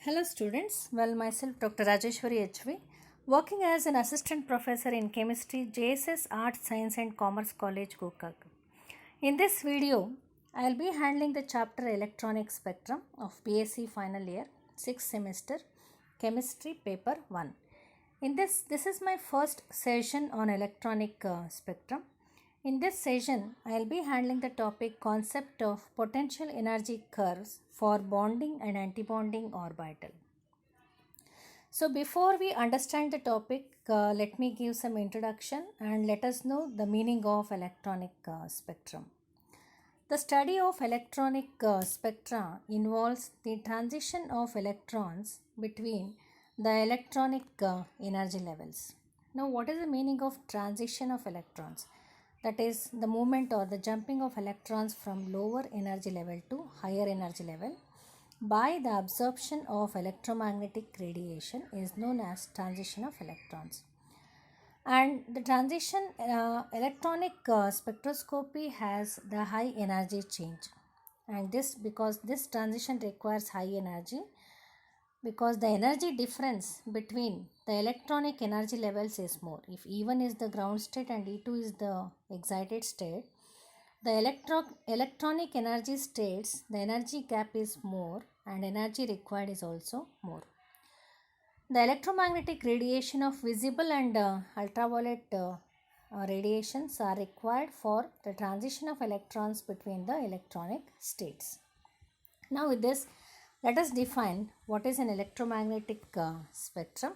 Hello students, myself Dr. Rajeshwari HV, working as an assistant professor in chemistry, JSS Arts, Science and Commerce College, Gokak. In this video, I will be handling the chapter Electronic Spectrum of BSc final year, 6th semester, Chemistry Paper 1. This is my first session on electronic spectrum. In this session, I will be handling the topic concept of potential energy curves for bonding and antibonding orbital. So before we understand the topic, let me give some introduction and let us know the meaning of electronic spectrum. The study of electronic spectra involves the transition of electrons between the electronic energy levels. Now, what is the meaning of transition of electrons? That is the movement or the jumping of electrons from lower energy level to higher energy level by the absorption of electromagnetic radiation is known as transition of electrons. And the transition electronic spectroscopy has the high energy change, and this because this transition requires high energy, because the energy difference between the electronic energy levels is more. If E1 is the ground state and E2 is the excited state, the electronic energy states, the energy gap is more and energy required is also more. The electromagnetic radiation of visible and ultraviolet radiations are required for the transition of electrons between the electronic states. Now with this, let us define what is an electromagnetic spectrum.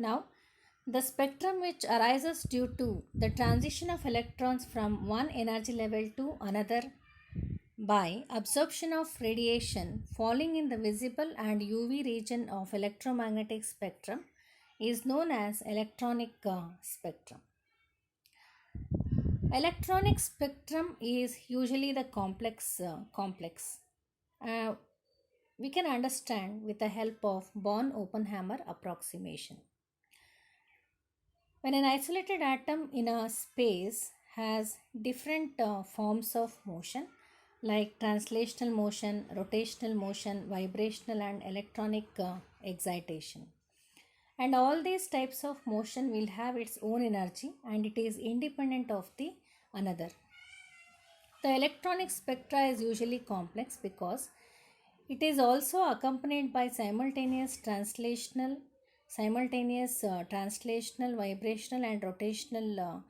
Now, the spectrum which arises due to the transition of electrons from one energy level to another by absorption of radiation falling in the visible and UV region of electromagnetic spectrum is known as electronic spectrum. Electronic spectrum is usually the complex. We can understand with the help of Born-Oppenheimer approximation. When an isolated atom in a space has different forms of motion like translational motion, rotational motion, vibrational and electronic excitation. And all these types of motion will have its own energy and it is independent of the another. The electronic spectra is usually complex because it is also accompanied by simultaneous translational, vibrational and rotational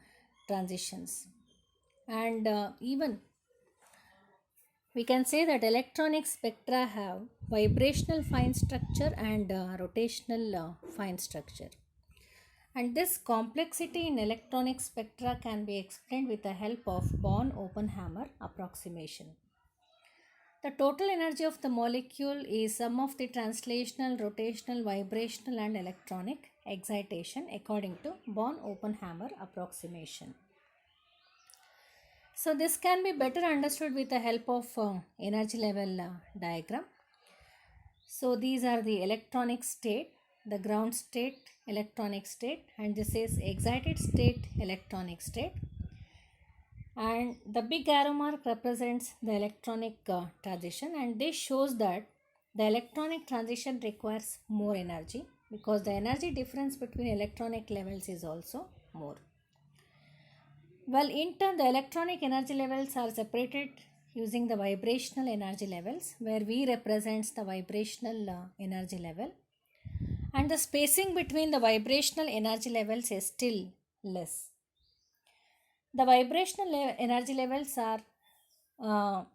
transitions. And even we can say that electronic spectra have vibrational fine structure and rotational fine structure. And this complexity in electronic spectra can be explained with the help of Born-Oppenheimer approximation. The total energy of the molecule is sum of the translational, rotational, vibrational and electronic excitation according to Born-Oppenheimer approximation. So this can be better understood with the help of energy level diagram. So these are the electronic state, the ground state, electronic state, and this is excited state, electronic state. And the big arrow mark represents the electronic transition, and this shows that the electronic transition requires more energy because the energy difference between electronic levels is also more. Well, in turn, the electronic energy levels are separated using the vibrational energy levels, where V represents the vibrational energy level, and the spacing between the vibrational energy levels is still less. The vibrational energy levels are,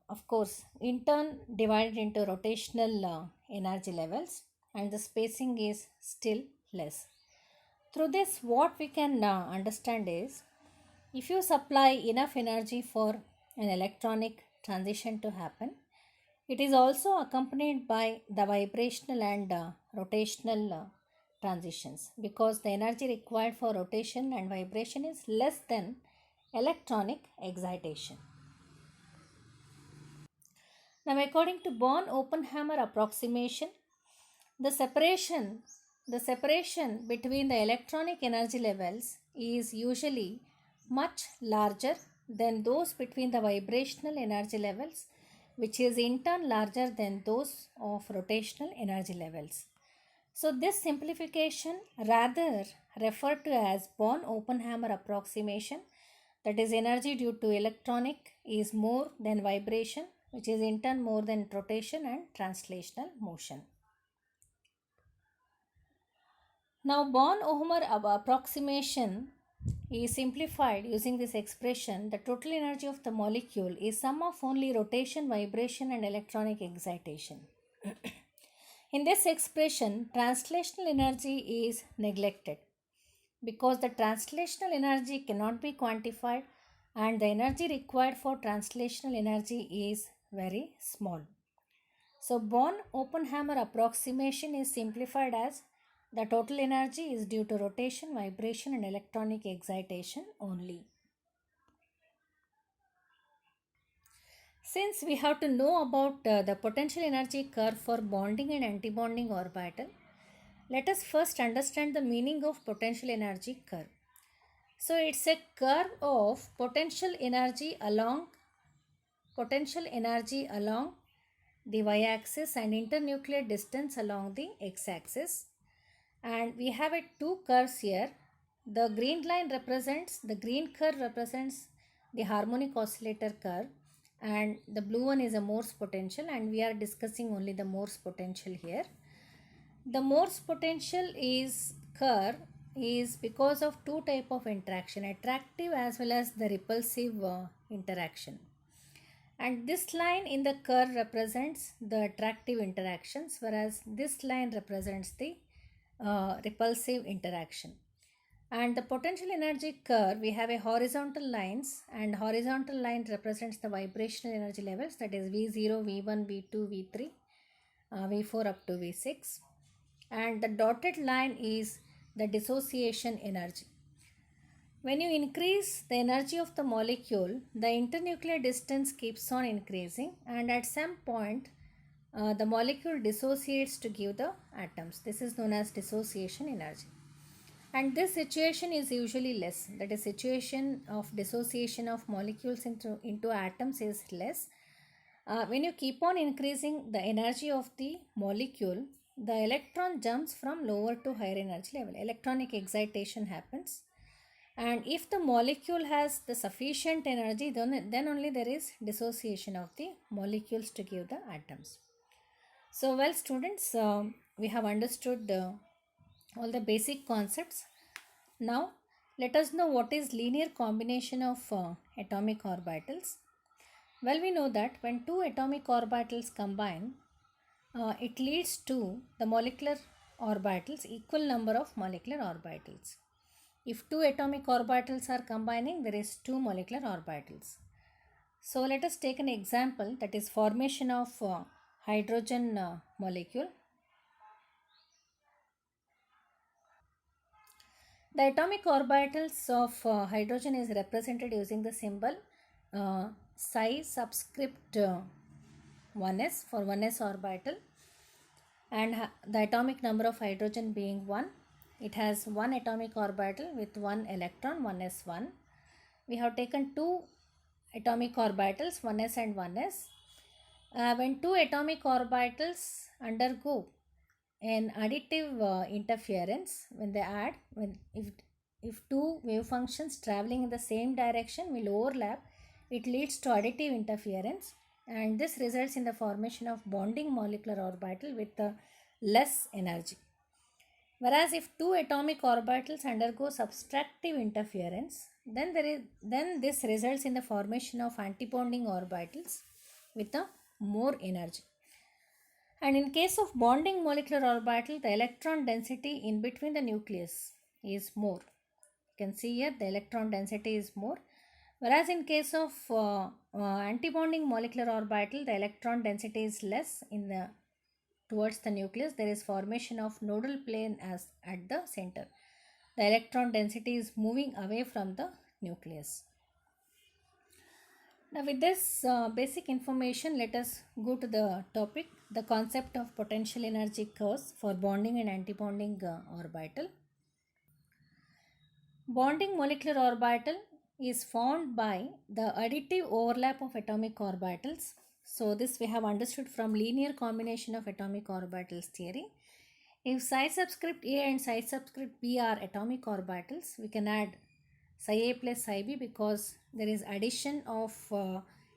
of course, in turn divided into rotational energy levels, and the spacing is still less. Through this, what we can understand is, if you supply enough energy for an electronic transition to happen, it is also accompanied by the vibrational and rotational transitions, because the energy required for rotation and vibration is less than electronic excitation. Now, according to Born-Oppenheimer approximation, the separation between the electronic energy levels is usually much larger than those between the vibrational energy levels, which is in turn larger than those of rotational energy levels. So this simplification rather referred to as Born-Oppenheimer approximation, that is energy due to electronic is more than vibration, which is in turn more than rotation and translational motion. Now Born-Oppenheimer approximation is simplified using this expression. The total energy of the molecule is sum of only rotation, vibration and electronic excitation. In this expression, translational energy is neglected because the translational energy cannot be quantified and the energy required for translational energy is very small. So Born-Oppenheimer approximation is simplified as the total energy is due to rotation, vibration and electronic excitation only. Since we have to know about the potential energy curve for bonding and antibonding orbital, let us first understand the meaning of potential energy curve. So it's a curve of potential energy along the y-axis and internuclear distance along the x-axis. And we have two curves here. The green curve represents the harmonic oscillator curve, and the blue one is a Morse potential, and we are discussing only the Morse potential here. The Morse potential curve is because of two type of interaction, attractive as well as the repulsive interaction. And this line in the curve represents the attractive interactions, whereas this line represents the repulsive interaction. And the potential energy curve, we have a horizontal lines, and horizontal line represents the vibrational energy levels, that is V0, V1, V2, V3, V4 up to V6. And the dotted line is the dissociation energy. When you increase the energy of the molecule, the internuclear distance keeps on increasing, and at some point the molecule dissociates to give the atoms. This is known as dissociation energy. And this situation is usually less. That is, situation of dissociation of molecules into atoms is less. When you keep on increasing the energy of the molecule, the electron jumps from lower to higher energy level. Electronic excitation happens. And if the molecule has the sufficient energy, then only there is dissociation of the molecules to give the atoms. So well students, we have understood all the basic concepts. Now let us know what is linear combination of atomic orbitals. Well, we know that when two atomic orbitals combine, it leads to the molecular orbitals, equal number of molecular orbitals. If two atomic orbitals are combining, there is two molecular orbitals. So let us take an example, that is formation of hydrogen molecule. The atomic orbitals of hydrogen is represented using the symbol psi subscript 1s for 1s orbital, and the atomic number of hydrogen being 1. It has one atomic orbital with one electron, 1s1. We have taken two atomic orbitals, 1s and 1s. When two atomic orbitals undergo an additive interference, when they add, if two wave functions traveling in the same direction will overlap, it leads to additive interference, and this results in the formation of bonding molecular orbital with less energy. Whereas if two atomic orbitals undergo subtractive interference, then this results in the formation of antibonding orbitals with more energy. And in case of bonding molecular orbital, the electron density in between the nucleus is more. You can see here the electron density is more. Whereas in case of antibonding molecular orbital, the electron density is less towards the nucleus. There is formation of nodal plane as at the center. The electron density is moving away from the nucleus. Now with this basic information, let us go to the topic, the concept of potential energy curves for bonding and antibonding orbital. Bonding molecular orbital is formed by the additive overlap of atomic orbitals. So this we have understood from linear combination of atomic orbitals theory. If psi subscript A and psi subscript B are atomic orbitals, we can add psi A plus psi B because there is addition of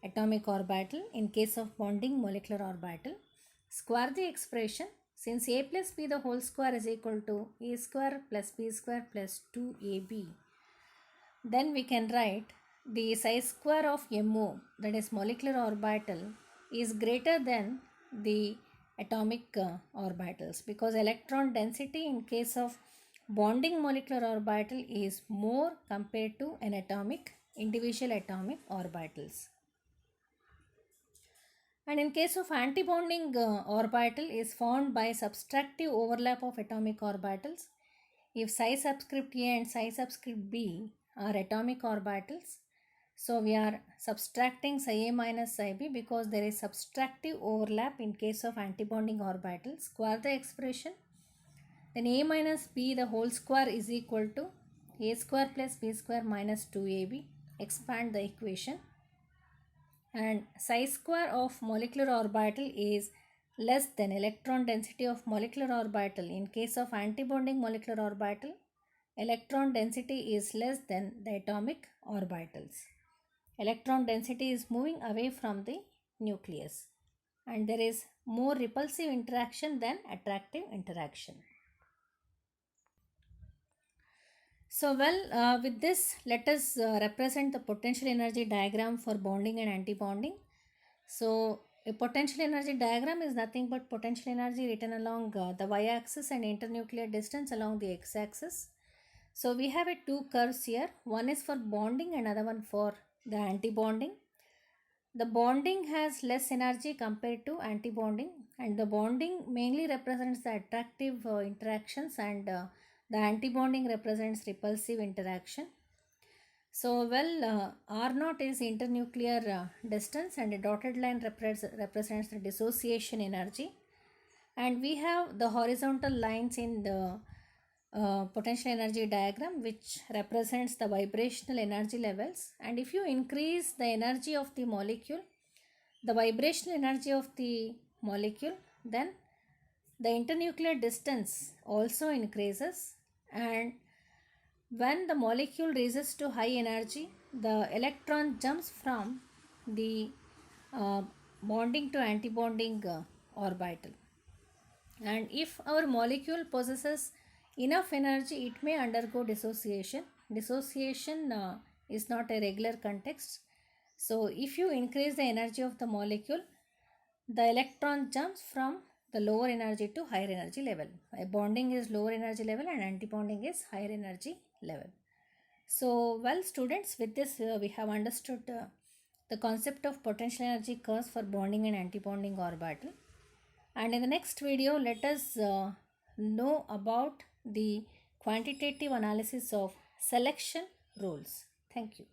atomic orbital in case of bonding molecular orbital. Square the expression. Since A plus B the whole square is equal to A square plus B square plus 2AB, then we can write the psi square of MO, that is molecular orbital, is greater than the atomic orbitals because electron density in case of bonding molecular orbital is more compared to an individual atomic orbitals. And in case of antibonding orbital is formed by subtractive overlap of atomic orbitals. If psi subscript A and psi subscript B are atomic orbitals, so we are subtracting psi A minus psi B because there is subtractive overlap in case of antibonding orbitals. Square the expression. Then A minus B the whole square is equal to A square plus B square minus 2AB. Expand the equation. And psi square of molecular orbital is less than electron density of molecular orbital. In case of antibonding molecular orbital, electron density is less than the atomic orbitals. Electron density is moving away from the nucleus and there is more repulsive interaction than attractive interaction. So with this, let us represent the potential energy diagram for bonding and antibonding. So a potential energy diagram is nothing but potential energy written along the y-axis and internuclear distance along the x-axis. So we have two curves here. One is for bonding and another one for the antibonding. The bonding has less energy compared to antibonding, and the bonding mainly represents the attractive interactions and the antibonding represents repulsive interaction. So R0 is internuclear distance and a dotted line represents the dissociation energy, and we have the horizontal lines in the potential energy diagram which represents the vibrational energy levels. And if you increase the energy of the molecule, the vibrational energy of the molecule, then the internuclear distance also increases, and when the molecule reaches to high energy, the electron jumps from the bonding to antibonding orbital. And if our molecule possesses enough energy, it may undergo dissociation. Dissociation is not a regular context. So if you increase the energy of the molecule, the electron jumps from the lower energy to higher energy level. Bonding is lower energy level and antibonding is higher energy level. So students, with this we have understood the concept of potential energy curves for bonding and antibonding orbital. And in the next video, let us know about the quantitative analysis of selection rules. Thank you.